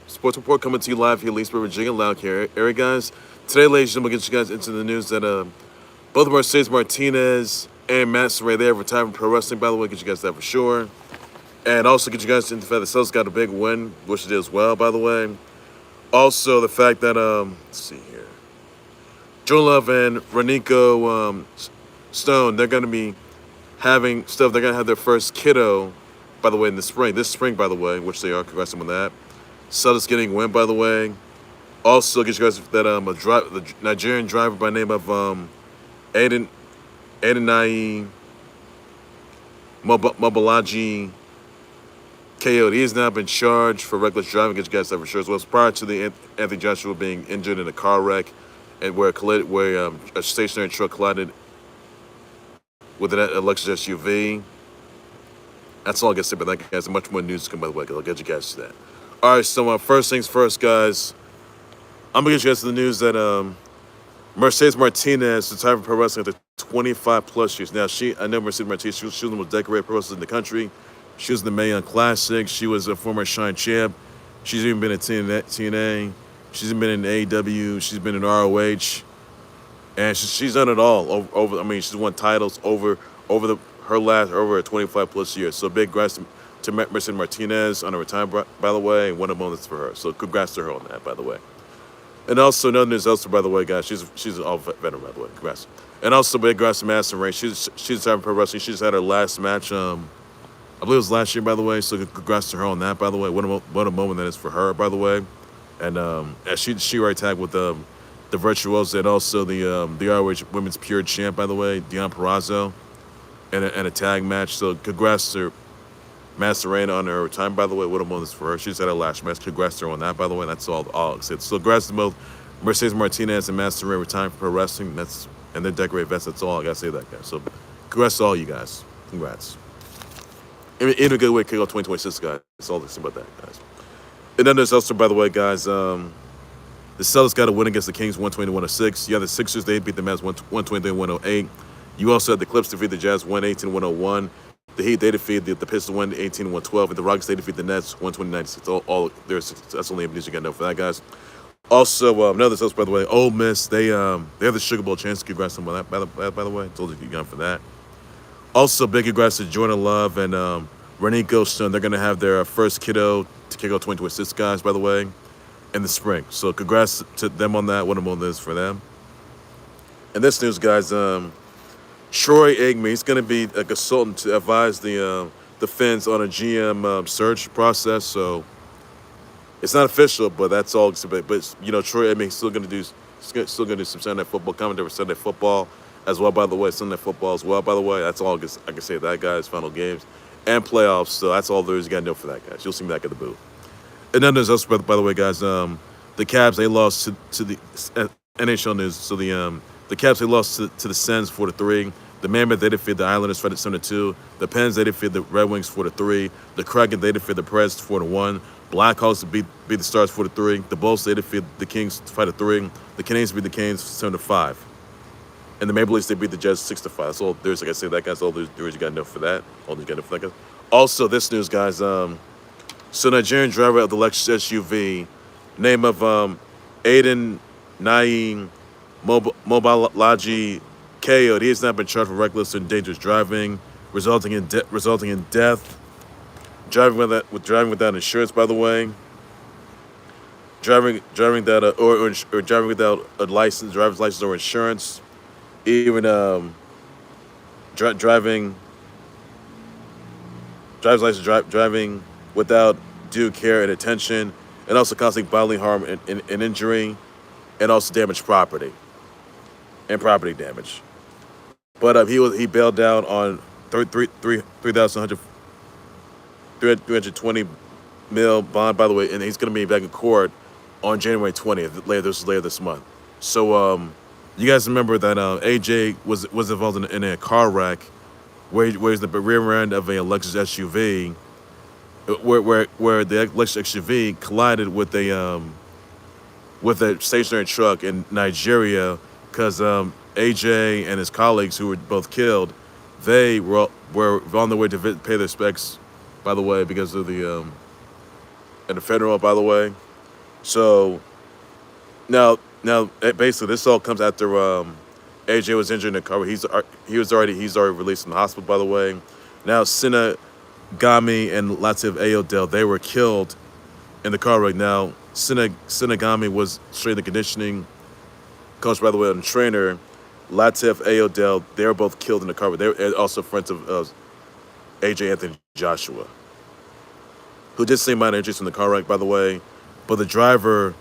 Sports Report coming to you live here, Leesburg, Virginia, loud area, guys. Today, ladies and gentlemen, we'll get you guys into the news that both of Mercedes Martinez and Madison Rayne there retiring from pro wrestling. By the way, get you guys that for sure, and also get you guys into the fact that Celtics got a big win, which they did as well. By the way, also the fact that let's see here, Joe Love and Roniko Stone, they're going to be having stuff. They're going to have their first kiddo, by the way, in the spring. This spring, by the way, which they are. Congrats on that. Celtics getting a win, by the way. Also, get you guys that the Nigerian driver by the name of Adenai Mobalaji KO'd. He has now been charged for reckless driving. Get you guys that for sure as well. Prior to the Anthony Joshua being injured in a car wreck and where a stationary truck collided with an Lexus SUV. That's all I can say about that, guys. Much more news to come, by the way. I'll get you guys to that. All right, so first things first, guys. I'm going to get you guys to the news that Mercedes Martinez retired from pro wrestling after 25-plus years. Now, I know Mercedes Martinez, she was the most decorated pro wrestler in the country. She was in the Mae Young Classic. She was a former Shine champ. She's even been in TNA. She's been in AEW. She's been in ROH. And she's done it all. She's won titles over her 25-plus years. So big congrats to Madison Martinez on her retirement, by the way, and one of the moments for her. So congrats to her on that, by the way. And also, another news also, by the way, guys, she's all veteran, by the way. Congrats. And also, big congrats to Madison Rayne. She's retiring pro wrestling. She just had her last match, I believe it was last year, by the way. So congrats to her on that, by the way. What a moment that is for her, by the way. And she right tagged with the Virtuoso and also the ROH Women's Pure Champ, by the way, Deon Purrazzo, and a tag match. So congrats to Madison Rayne on her retirement, by the way. What a moment for her. She just had her last match. Congrats to her on that, by the way. That's all I'll say. So congrats to both Mercedes Martinez and Madison Rayne retiring from pro wrestling. And they're decorated vets. That's all I got to say to that, guys. So congrats to all you guys. Congrats. In a good way, kick off 2026, guys. That's all I say about that, guys. And then there's also, by the way, guys, the Celtics got a win against the Kings 120-106. You have the Sixers, they beat the Mavs 123-108. You also had the Clips defeat the Jazz 118-101. The Heat, they defeated the Pistons 118-112. And the Rockets, they defeat the Nets 120-96. That's only news you got to know for that, guys. Also, another Celtics, by the way, Ole Miss, they have the Sugar Bowl chance. Congrats on that, by the way. I told you you got for that. Also, big congrats to Jordan Love and Roniko Stone. They're going to have their first kiddo to kick off 2026, guys, by the way, in the spring. So congrats to them on that. What a moment is for them. And this news, guys, Troy Aikman, he's going to be a consultant to advise the Finns on a GM search process. So it's not official, but that's all. But Troy Aikman, he's still going to do some Sunday football commentary for Sunday football as well. By the way, Sunday football as well. By the way, that's all I can say. That, guys, final games and playoffs. So that's all there is. You got to know for that, guys. You'll see me back at the booth. And then there's also, by the way, guys, the Cavs, they lost to the NHL news. So the Cavs, they lost to the Sens 4-3. The Mammoth, they defeated the Islanders 7-2. The Pens, they defeated the Red Wings 4-3. The Kraken, they defeated the Preds 4-1. Blackhawks beat the Stars 4-3. The Bulls, they defeated the Kings 5-3. The Canadiens beat the Canes 7-5. And the Maple Leafs, they beat the Jets 6-5. That's all there's, like I said, that, guys. All there's you got to know for that. All you got to know for that, guys. Also, this news, guys. So Nigerian driver of the Lexus SUV, name of Aiden Naim Mobalaji KO'd. He has not been charged with reckless and dangerous driving, resulting in death. Driving without insurance, by the way. Driving without a license, driver's license or insurance. Even driving without due care and attention, and also causing bodily harm and injury, and also damaged property and property damage. But he bailed out on $320 million bond, by the way, and he's going to be back in court on January 20th, later this month. So you guys remember that AJ was involved in a car wreck where he's the rear end of a Lexus SUV, where the Lexus SUV collided with a stationary truck in Nigeria, because AJ and his colleagues, who were both killed, they were on their way to pay their respects, by the way, because of the and the federal, by the way. So now, basically, this all comes after AJ was injured in the car. He's already released from the hospital, by the way. Now Sinagami and Latif Ayodele, they were killed in the car wreck. Now Sinagami was straight in the conditioning coach, by the way, and the trainer. Latif Ayodele, they were both killed in the car wreck. They were also friends of AJ Anthony Joshua, who did see minor injuries from the car wreck, by the way. But the driver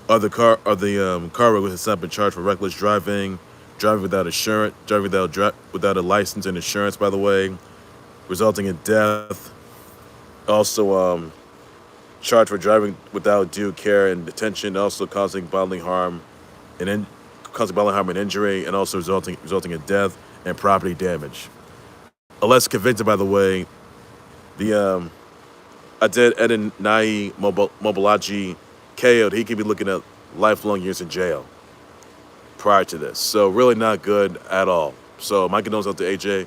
of the car wreck has not been charged for reckless driving, driving without insurance, driving without a license and insurance, by the way, resulting in death. Also charged for driving without due care and detention, also causing bodily harm and injury, and also resulting in death and property damage. Unless convicted, by the way, the Aded Eden Nai Mobalaji KO'd. He could be looking at lifelong years in jail prior to this. So really not good at all. So my condolences out to AJ.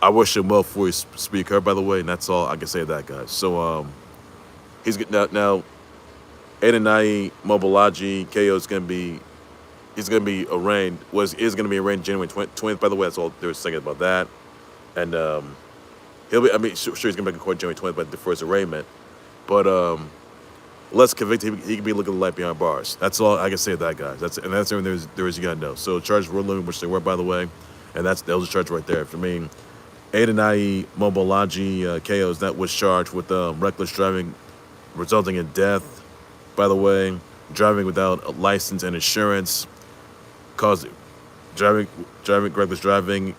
I wish him well before he speak her, by the way, and that's all I can say to that, guys. So he's now Adenai Mobalaji KO is going to be arraigned. Is going to be arraigned January 20th, by the way. That's all there was saying about that. And he'll be. I mean, sure he's going to be back in court January 20th, but for his arraignment. But less convicted, he could be looking light behind bars. That's all I can say to that, guys. That's everything there is you got to know. So charges were limited, which they were, by the way, and that was a charge right there. For me, Adenai Mobalaji KOs, that was charged with reckless driving, resulting in death. By the way, driving without a license and insurance, reckless driving,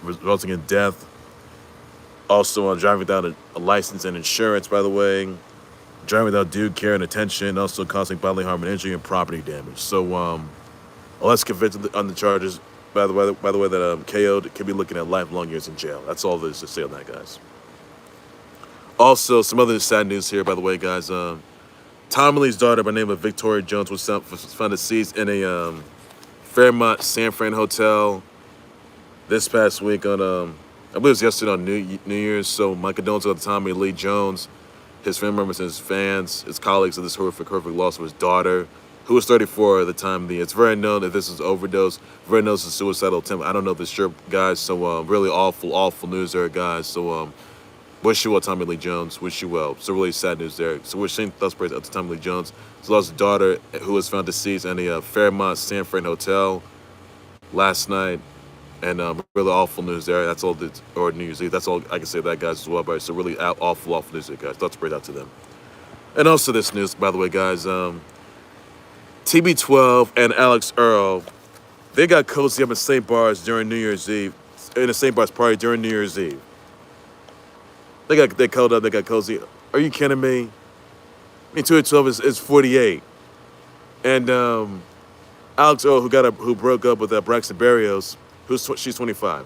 resulting in death. Also, driving without a license and insurance, by the way, driving without due care and attention, also causing bodily harm and injury and property damage. So, unless convicted on the charges, by the way, that KO'd, could be looking at lifelong years in jail. That's all there is to say on that, guys. Also, some other sad news here, by the way, guys. Tommy Lee's daughter, by the name of Victoria Jones, was found deceased in a Fairmont San Fran hotel this past week on, I believe it was yesterday on New Year's. So my condolences to Tommy Lee Jones, his family members, and his fans, his colleagues of this horrific loss of his daughter, who was 34 at the time. It's very known that this is overdose. Very known as a suicidal attempt. I don't know this sure, guys. So really awful news there, guys. So wish you well, Tommy Lee Jones. Wish you well. So really sad news there. So we're saying thoughts prayers up to Tommy Lee Jones. He lost his daughter, who was found deceased in a Fairmont San Fran hotel last night. And really awful news there. That's all, or New Year's Eve. That's all I can say to that, guys, as well. But so really awful news there, guys. Thoughts prayers out to them. And also this news, by the way, guys. TB12 and Alix Earle, they got cozy up in St. Barths during New Year's Eve, in the St. Barths party during New Year's Eve. They called up, they got cozy. Are you kidding me? I mean, 212 is 48. And Alix Earle, who broke up with Braxton Berrios, she's 25.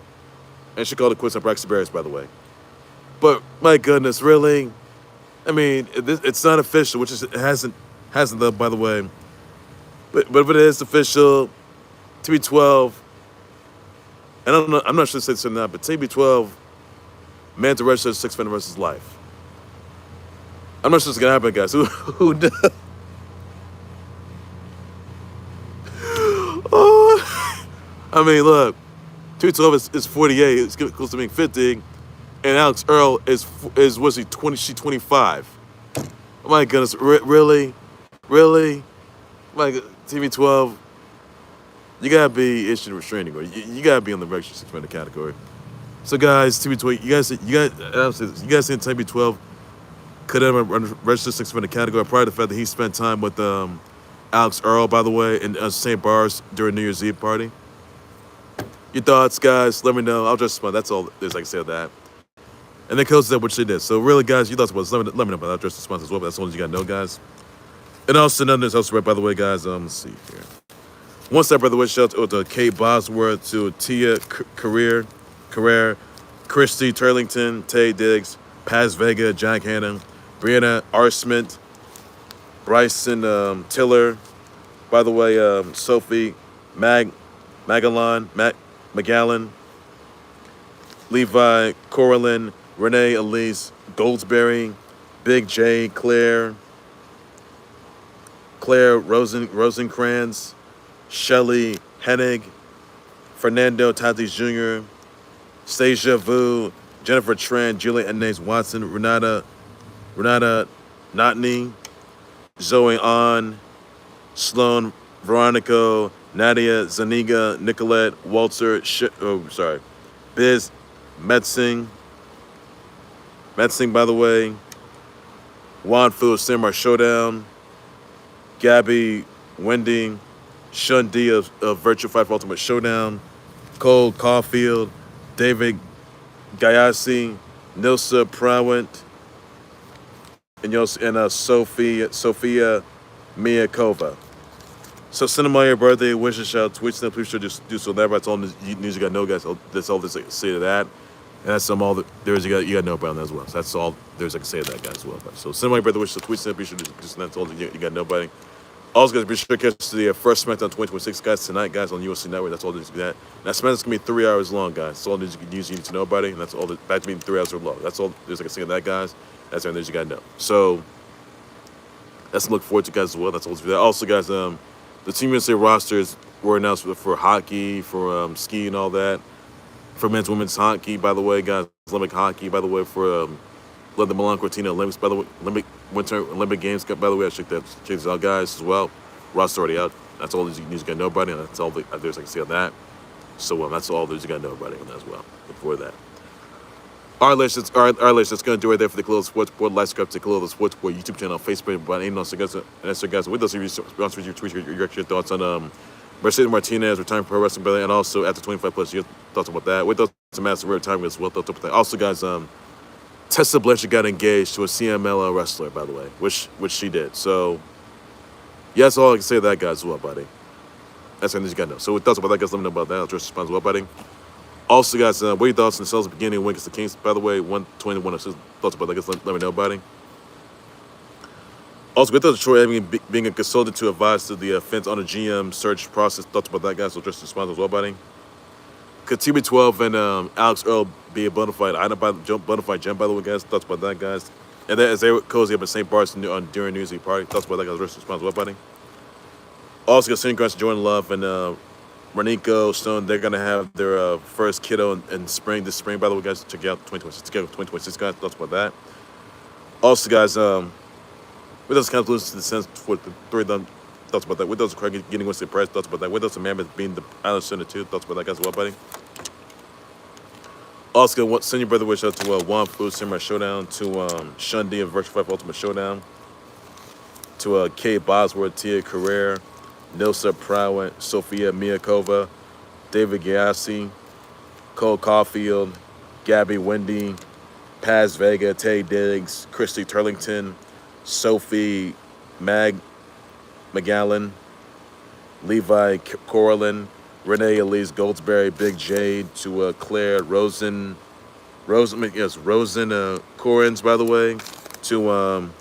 And she called it quits on Braxton Berrios, by the way. But my goodness, really? I mean, it's not official, which it hasn't though, by the way. But if it is official, TB12, and I'm not sure to say this or not, but TB12, man to register 6 for the rest of his life. I'm not sure it's gonna happen, guys. Who does? Oh, I mean, look, TB12 is 48. It's close to being 50, and Alix Earle is what's he 20? She's 25. Oh my goodness, really? Like TB12, you gotta be issued a restraining order. You gotta be on the registered suspended category. So guys, TB12, you guys think TB12 could have been registered suspended category prior to the fact that he spent time with Alix Earle, by the way, in St. Barths during New Year's Eve party? Your thoughts, guys? Let me know. I'll just respond. That's all there's I can say of that. And then Coach said what she did. So really, guys, your thoughts about this? Let me know about that. I'll just response as well. But that's all you gotta know, guys. And also, none of this else, by the way, guys. Let's see here. One step, by the way, shout out to Kate Bosworth, to Tia Carrere, Christy Turlington, Tay Diggs, Paz Vega, Jack Hanna, Brianna Arsmint, Bryson Tiller, by the way, Sophie McGallan, Levi Coralin, Renee Elise Goldsberry, Big J, Rosenkrantz, Shelly Hennig, Fernando Tatis Jr., Stasia Vu, Jennifer Tran, Julie Enes Watson, Renata Notney, Zoe On, Sloan Veronico, Nadia Zaniga, Nicolette Walter, Biz Metzing, by the way, Juan Fu Samurai Showdown, Gabby Wendy, Shun D of Virtual Fight for Ultimate Showdown, Cole Caulfield, David Gayasi, Nilsa Prawent, and Sophia Miyakova. So send them all your birthday wishes, shout out, tweets, them. Please sure just do so. That's all news you got to know, guys. That's all there's to say to that. And that's all there's you got to know about that as well. So that's all there's I can say to that, guys, as well. So send them all your birthday wishes, tweets, them. Please sure just that's all you got to know about it. Also, guys, be sure to catch the first Smackdown 2026, guys, tonight, guys, on UFC Network. That's all there's that. Now, Smackdown's going to be 3 hours long, guys. That's all news you need to know about it. And that's all back to being 3 hours long. That's all there's I can say to that, guys. That's everything you got to know. So that's to look forward to, guys, as well. That's all that. Also, guys, the Team USA rosters were announced for hockey, for ski and all that. For men's, women's hockey, by the way, guys. Olympic hockey, by the way, for the Milan Cortina Olympics, by the way. Winter Olympic Games, by the way. I check this out, guys, as well. Roster already out. That's all the news you got to know about it. And that's all there's I can say on that. So that's all there's you got to know about it on that as well. Before that. All right, let's going to do right there for the Khalil Sports Board. Let's subscribe to Khalil Sports Board YouTube channel, Facebook, but ain't no so guys. And so guys, with those reviews, sponsors, you tweet your thoughts on Mercedes Martinez retiring from Pro Wrestling, brother, and also after 25 plus years, thoughts about that. With those Madison Rayne retirement as well, thoughts about that. Also, guys, Tessa Blanchard got engaged to a CMLL wrestler, by the way, which she did. So yeah, that's all I can say to that, guys, as well, buddy. That's everything you got to know. So with thoughts about that, guys, let me know about that. I'll just respond as well, buddy. Also, guys, what are your thoughts on the Celtics beginning win against the Kings? By the way, 121 assists. Thoughts about that? Guys, let me know, buddy. Also, with Detroit being a consultant to advise to the Fins on the GM search process. Thoughts about that, guys? So just respond as well, buddy. Could TB12 and Alix Earle be a bona fide gem, by the way, guys? Thoughts about that, guys? And then as they cozy up at St. Barths during New Year's Eve party. Thoughts about that, guys? Just respond as well, buddy. Also, got congrats to Jordan Love and Roniko Stone. They're gonna have their first kiddo in spring. This spring, by the way, guys. Check out 2026, guys. Thoughts about that. Also, guys, with those kind of losing to the Sens for the 3 of them. Thoughts about that. With those Kraken getting with the Preds. Thoughts about that. With those Mammoth being the Island Center too. Thoughts about that, guys. Well, buddy. Also, send your brother wish out to Juan Fu Samurai Showdown, to Shun D of Virtual Fight Ultimate Showdown, to Kate Bosworth, Tia Carrere, Nilsa Prawent, Sophia Miyakova, David Gayasi, Cole Caulfield, Gabby Wendy, Paz Vega, Tay Diggs, Christy Turlington, Sophie McGallan, Levi Corlin, Renee Elise Goldsberry, Big J, to Claire Rosen Corins, by the way, to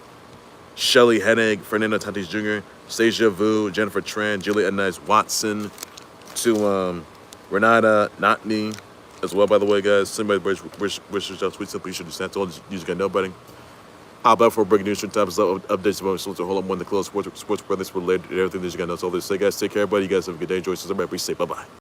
Shelly Hennig, Fernando Tatis Jr., Stasia Vu, Jennifer Tran, Julie Enes Watson, to Renata Notney as well, by the way, guys. Somebody wishes out, tweets, simply should just all you got nobody. How about for breaking news, times updates about so hold on one the close sports brothers related to everything that you got know. So all this say, guys, take care, everybody. You guys have a good day. Enjoy yourselves. Everybody be safe. Bye bye.